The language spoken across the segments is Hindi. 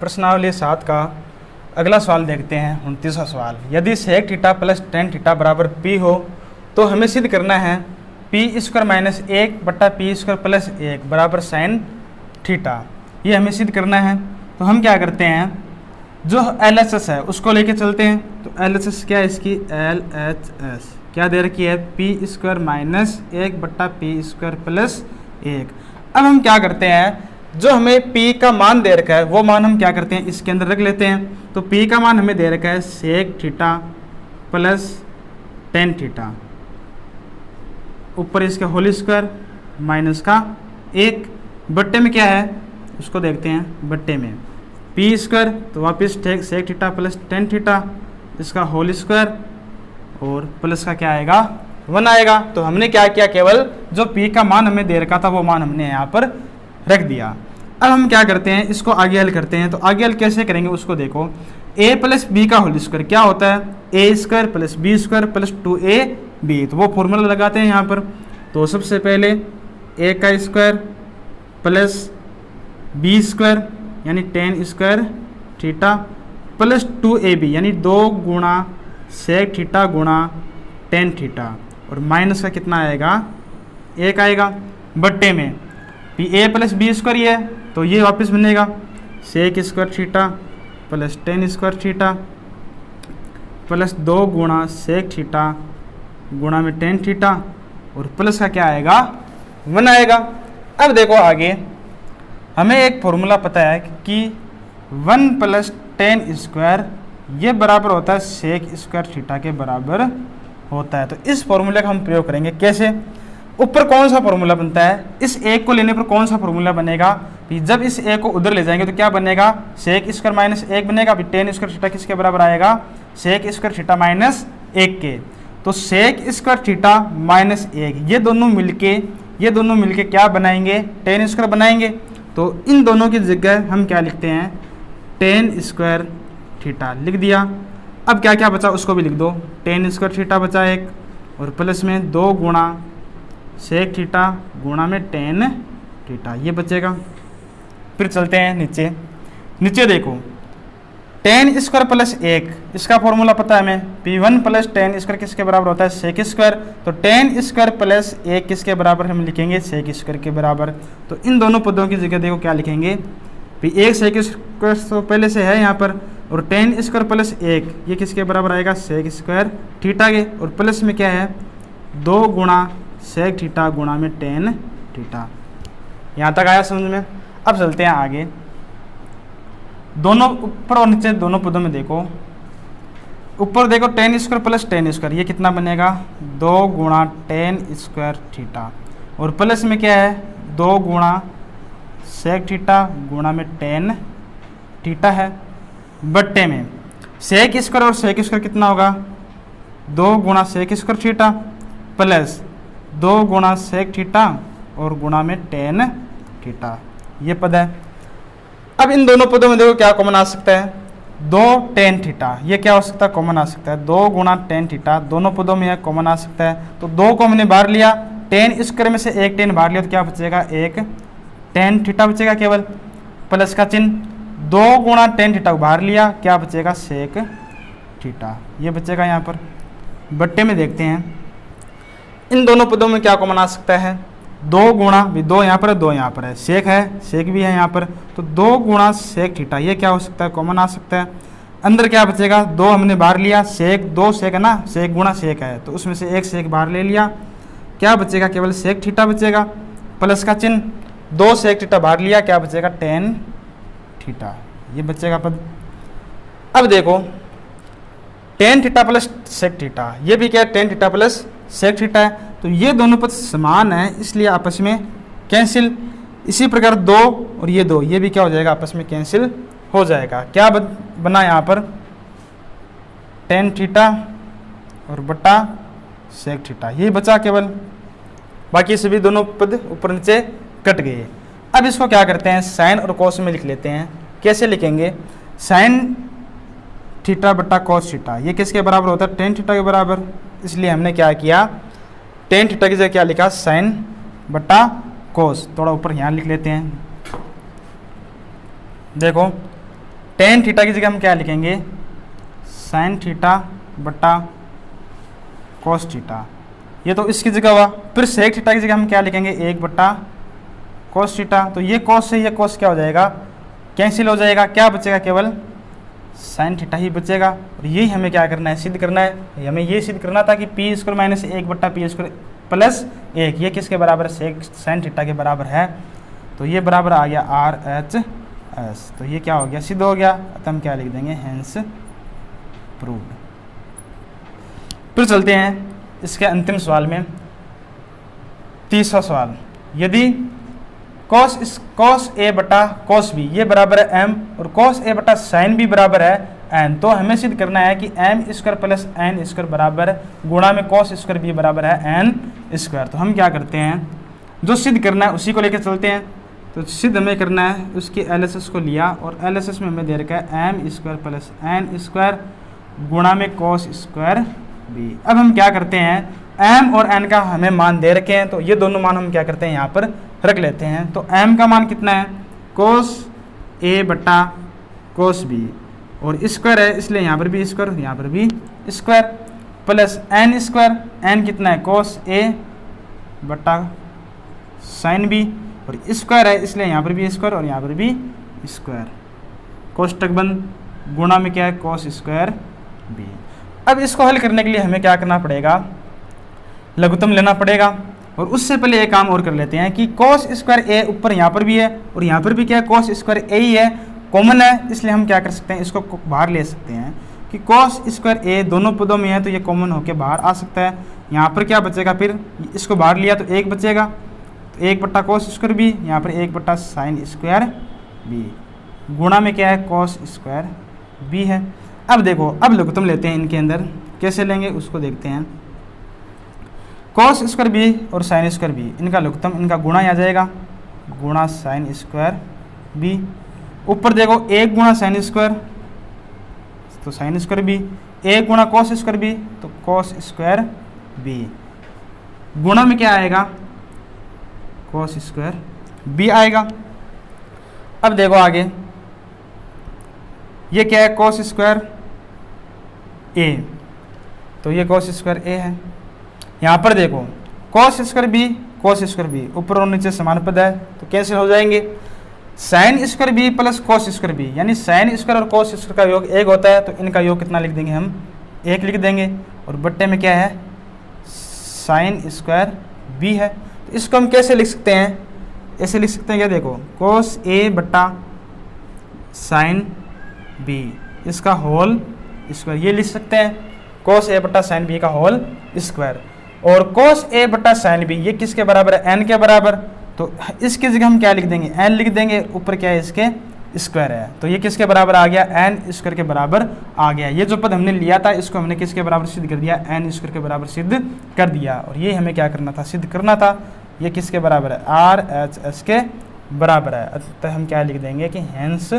प्रश्नावली 7 का अगला सवाल देखते हैं। 29वां सवाल, यदि sec theta plus tan theta बराबर पी हो तो हमें सिद्ध करना है P square minus 1/p² plus 1 बराबर साइन थीटा। ये हमें सिद्ध करना है। तो हम क्या करते हैं, जो LHS है उसको लेके चलते हैं। तो LHS क्या है इसकी, LHS क्या दे रखी है, p² माइनस 1/p² प्लस 1। अब हम क्या करते हैं, जो हमें p का मान दे रखा है वो मान हम क्या करते हैं, इसके अंदर रख लेते हैं। तो p का मान हमें दे रखा है sec theta plus tan theta, ऊपर इसका होल स्क्वायर माइनस का 1, बट्टे में क्या है उसको देखते हैं। बट्टे में p² तो वापस sec theta plus tan theta, इसका होल स्क्वायर और प्लस का क्या आएगा, 1 आएगा। तो हमने क्या किया, केवल जो p का मान हमें दे रखा था वो मान हमने यहाँ पर रख दिया। अब हम क्या करते हैं, इसको आगे हल करते हैं। तो आगे हल कैसे करेंगे उसको देखो। a प्लस बी का होल स्क्वायर क्या होता है, a² plus b² plus 2ab। तो वो फॉर्मूला लगाते हैं यहाँ पर। तो सबसे पहले a का स्क्वायर प्लस b² यानी ten square theta plus 2ab यानी 2 गुणा सेक थीटा गुणा टेन थीटा, और माइनस का कितना आएगा, 1 आएगा। बट्टे में a प्लस b² ये है तो ये वापस बनेगा sec square theta plus tan square theta plus 2 गुणा सेक थीटा गुणा में टेन थीटा, और प्लस का क्या आएगा, 1 आएगा। अब देखो आगे, हमें एक फॉर्मूला पता है कि 1 प्लस टेन स्क्वायर ये बराबर होता है सेक स्क्वायर थीटा के बराबर होता है। तो इस फॉर्मूले का हम प्रयोग करेंगे। कैसे, ऊपर कौन सा फॉर्मूला बनता है, इस एक को लेने पर कौन सा फॉर्मूला बनेगा, कि जब इस एक को उधर ले जाएंगे तो क्या बनेगा, सेक स्क्वायर माइनस 1 बनेगा। अभी टेन स्क्वायर थीटा किसके बराबर आएगा, सेक स्क्वायर थीटा माइनस 1 के। तो सेक स्क्वायर थीटा माइनस 1 ये दोनों मिलके क्या बनाएंगे, टेन स्क्वायर बनाएंगे। तो इन दोनों की जगह हम क्या लिखते हैं, टेन स्क्वायर थीटा लिख दिया। अब क्या क्या बचा उसको भी लिख दो, टेन स्क्वायर थीटा बचा 1 और प्लस में 2 गुणा सेक थीटा गुणा में टेन थीटा, ये बचेगा। फिर चलते हैं नीचे देखो, टेन स्क्वायर प्लस 1 इसका फॉर्मूला पता है हमें, p1 प्लस टेन स्क्वायर किसके बराबर होता है, सेक स्क्वायर। तो टेन स्क्वायर प्लस 1 किसके बराबर हम लिखेंगे, सेक स्क्वायर के बराबर। तो इन दोनों पदों की जगह देखो क्या लिखेंगे, p1 सेक स्क्वायर तो पहले से है यहाँ पर, और टेन स्क्वायर प्लस 1 ये किसके बराबर आएगा, सेक स्क्वायर थीटा के, और प्लस में क्या है 2 गुणा सेक थीटा गुणा में टेन थीटा। यहाँ तक आया समझ में। अब चलते हैं आगे, दोनों ऊपर और नीचे दोनों पदों में देखो। ऊपर देखो ten square plus tan square ये कितना बनेगा, 2 गुणा टेन स्क्वायर थीटा, और प्लस में क्या है 2 गुणा सेक थीटा गुणा में टेन थीटा है। बट्टे में सेक स्क्वायर और सेक स्क्वायर कितना होगा, 2 गुणा सेक स्क्वायर थीटा प्लस 2 गुणा सेक थीटा और गुणा में टेन थीटा, ये पद है। अब इन दोनों पदों में देखो क्या कॉमन आ सकता है, 2 टेन थीटा, ये क्या हो सकता है, कॉमन आ सकता है। 2 गुणा टेन थीटा दोनों पदों में यह कॉमन आ सकता है। तो 2 को हमने बाहर लिया, टेन स्क्वायर में से 1 टेन बाहर लिया तो क्या बचेगा, 1 टेन थीटा बचेगा केवल, प्लस का चिन्ह। 2 गुणा टेन थीटा को बाहर लिया, क्या बचेगा, सेक थीटा, ये बचेगा यहाँ पर। बट्टे में देखते हैं इन दोनों पदों में क्या कॉमन आ सकता है, 2 गुणा, 2 यहाँ पर है 2 यहाँ पर है, सेक है, सेक भी है यहाँ पर, तो 2 गुणा सेक थीटा ये क्या हो सकता है, कॉमन आ सकता है। अंदर क्या बचेगा, 2 हमने बाहर लिया, सेक 2 सेक है ना, सेक गुणा सेक है, तो उसमें से 1 सेक बाहर ले लिया, क्या बचेगा, केवल सेक थीटा बचेगा, प्लस का चिन्ह। 2 सेक थीटा बाहर लिया, क्या बचेगा, टेन थीटा, ये बचेगा पद। अब देखो tan theta plus sec theta, ये भी क्या है, tan theta plus sec theta है, तो ये दोनों पद समान है इसलिए आपस में कैंसिल। इसी प्रकार 2 और ये 2 ये भी क्या हो जाएगा, आपस में कैंसिल हो जाएगा। क्या बना यहाँ पर, टेन थीटा और बटा सेक थीटा, ये बचा केवल, बाकी सभी दोनों पद ऊपर नीचे कट गए। अब इसको क्या करते हैं, साइन और कॉस में लिख लेते हैं। कैसे लिखेंगे, साइन थीटा बटा कॉस थीटा, ये किसके बराबर होता है, टेन थीटा के बराबर, इसलिए हमने क्या किया, टेन थीटा की जगह क्या लिखा, साइन बटा कॉस। थोड़ा ऊपर यहाँ लिख लेते हैं, देखो टेन थीटा की जगह हम क्या लिखेंगे, साइन थीटा बटा कॉस थीटा, ये तो इसकी जगह हुआ। फिर सेक थीटा की जगह हम क्या लिखेंगे, 1 बटा कॉस थीटा। तो ये कॉस से ये कॉस क्या हो जाएगा, कैंसिल हो जाएगा, क्या बचेगा, केवल साइन थीटा ही बचेगा। और यही हमें क्या करना है, सिद्ध करना है। हमें ये सिद्ध करना था कि पी स्क्वायर माइनस 1 बट्टा पी स्क्वायर प्लस 1 ये किसके बराबर है, सेक साइन थीटा के बराबर है। तो ये बराबर आ गया RHS। तो ये क्या हो गया, सिद्ध हो गया। तो हम क्या लिख देंगे, हेंस प्रूव्ड। फिर चलते हैं इसके अंतिम सवाल में, तीसरा सवाल। यदि कॉस ए बटा कॉस बी ये बराबर है m और कॉस ए बटा साइन बी बराबर है n, तो हमें सिद्ध करना है कि m square plus n square बराबर गुणा में कॉस स्क्वायर बी बराबर है n स्क्वायर। तो हम क्या करते हैं, जो सिद्ध करना है उसी को लेकर चलते हैं। तो सिद्ध हमें करना है, उसकी LHS को लिया और LHS में हमें दे रखा है m square plus n square गुणा में कॉस स्क्वायर बी। अब हम क्या करते हैं, m और n का हमें मान दे रखे हैं, तो ये दोनों मान हम क्या करते हैं, यहाँ पर रख लेते हैं। तो m का मान कितना है, कोस a बटा कोस b और स्क्वायर है, इसलिए यहाँ पर भी स्क्वायर, यहाँ पर भी square, plus n square, n कितना है, कोस a बटा साइन b और स्क्वायर है, इसलिए यहाँ पर भी स्क्वायर और यहाँ पर भी स्क्वायर, कोष्टक बंद, गुणा में क्या है, कोस स्क्वायर b। अब इसको हल करने के लिए हमें क्या करना पड़ेगा, लघुत्तम लेना पड़ेगा। और उससे पहले एक काम और कर लेते हैं कि cos स्क्वायर ए ऊपर यहाँ पर भी है और यहाँ पर भी क्या है, cos स्क्वायर ए ही है, कॉमन है, इसलिए हम क्या कर सकते हैं, इसको बाहर ले सकते हैं कि cos स्क्वायर ए दोनों पदों में है, तो ये कॉमन होकर बाहर आ सकता है। यहाँ पर क्या बचेगा, फिर इसको बाहर लिया तो 1 बचेगा, तो 1 बट्टा cos स्क्वायर बी, यहाँ पर 1 बट्टा साइन स्क्वायर बी, गुणा में क्या है, cos स्क्वायर बी है। अब देखो, अब लघुत्तम लेते हैं इनके अंदर, कैसे लेंगे उसको देखते हैं। कॉस स्क्वायर बी और साइन स्क्वायर बी, इनका लघुत्तम, इनका गुणा आ जाएगा, गुणा साइन स्क्वायर बी। ऊपर देखो 1 गुणा साइन स्क्वायर तो साइन स्क्वायर बी, 1 गुणा कॉस स्क्वायर बी तो कॉस स्क्वायर बी, गुणा में क्या आएगा, कॉस स्क्वायर बी आएगा। अब देखो आगे, ये क्या है, कॉस स्क्वायर ए, तो ये कॉस स्क्वायर ए है। यहाँ पर देखो cos square B, cos square B, ऊपर और नीचे समान पद है तो कैंसिल हो जाएंगे। Sine square B plus cos square B, यानी साइन स्क्वायर और कॉस स्क्वायर का योग 1 होता है, तो इनका योग कितना लिख देंगे, हम 1 लिख देंगे। और बट्टे में क्या है, साइन स्क्वायर बी है। तो इसको हम कैसे लिख सकते हैं, ऐसे लिख सकते हैं क्या, देखो कॉस ए बट्टा साइन बी इसका होल स्क्वायर, ये लिख सकते हैं कॉस ए बट्टा साइन बी का होल स्क्वायर। और cos a बट्टा साइन बी ये किसके बराबर है, n के बराबर, तो इसकी जगह हम क्या लिख देंगे, n लिख देंगे, ऊपर क्या है, इसके स्क्वायर है, तो ये किसके बराबर आ गया, n स्क्वायर के बराबर आ गया। ये जो पद हमने लिया था इसको हमने किसके बराबर सिद्ध कर दिया, n स्क्वायर के बराबर सिद्ध कर दिया। और ये हमें क्या करना था, सिद्ध करना था, ये किसके बराबर है, RHS के बराबर है। अतः हम क्या लिख देंगे कि हेंस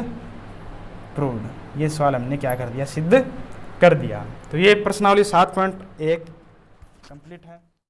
प्रूव्ड। ये सवाल हमने क्या कर दिया, सिद्ध कर दिया। तो ये प्रश्नावली 7.1 कंप्लीट है।